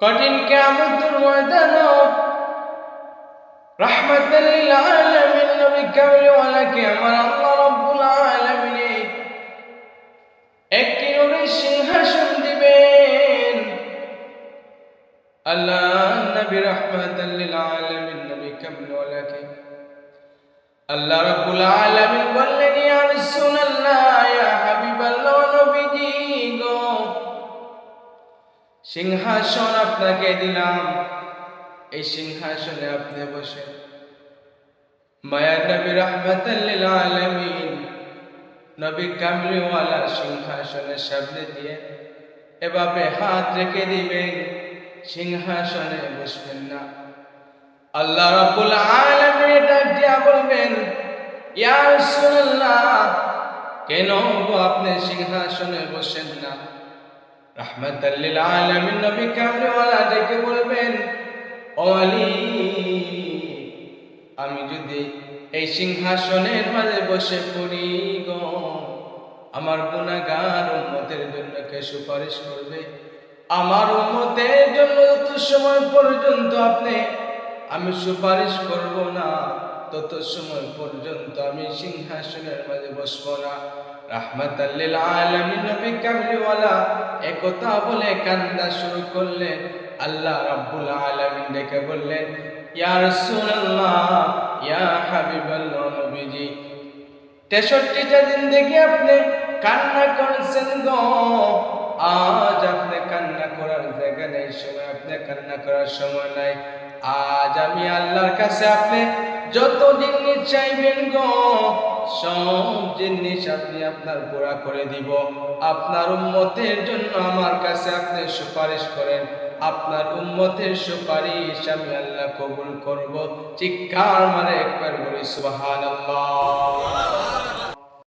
কঠিন কিয়ামতের ময়দানে রাহমাতাল লিল আলামিন নবী কামলিওয়ালাকে আমার আল্লাহ রাব্বুল আলামিন একটি নূরের সিংহাসন দিবেন। আল্লাহ নবী রাহমাতাল লিল আলামিন নবী কামলিওয়ালাকে আল্লাহ রাব্বুল আলামিন বললেন, ইয়া রাসূলুল্লাহ, ইয়া হাবিবাল্লাহ, নবীজি গো, সিংহাসন আপনাকে দিলাম, এই সিংহাসনে আপনি বসে। মায়ার নবী রাহমাতাল লিল আলামিন নবী কামলিওয়ালা সিংহাসনের সামনে দিয়ে এভাবে হাত রেখে দিবেন, সিংহাসনে বসবেন না। আল্লাহ রাব্বুল আলামিন ডাক দিয়া বলবেন, ইয়া রাসূলুল্লাহ, কেন গো আপনি সিংহাসনে বসেন না? রাহমাতাল লিল আলামিন নবী কামলিওয়ালা ডেকে বলবেন, ও আলী, আমি যদি এই সিংহাসনের মাঝে বসে পড়ি গো, আমার গুনাহগার উম্মতের জন্য কে সুপারিশ করবে? আমার উম্মতের জন্য তত সময় পর্যন্ত আমি সুপারিশ করব না, তত সময় পর্যন্ত আমি সিংহাসনের মাঝে বসবো না। রাহমাতাল লিল আলামিন নবী কামলিওয়ালা একথা বলে কান্না শুরু করলেন। আল্লাহ রাব্বুল আলামিন ডেকে বললেন, ইয়া রাসূলুল্লাহ, ইয়া হাবিবাল্লাহ, নবীজি 63টা জিন্দেগি আপনি কান্না করেছেন গো, আজ আপনি কান্না করার জায়গা নেই, সময় আপনি কান্না করার সময় নাই। আজ আমি আল্লাহর কাছে আপনি যত জিনিস চাইবেন গো, সব জিনিস আপনি আপনার পুরা করে দিব। আপনার উম্মতের জন্য আমার কাছে আপনি সুপারিশ করেন, আপনার উম্মতের সুপারিশ আমি আল্লাহ কবুল করব। চিৎকার মারে একবার বলি সুবহানাল্লাহ।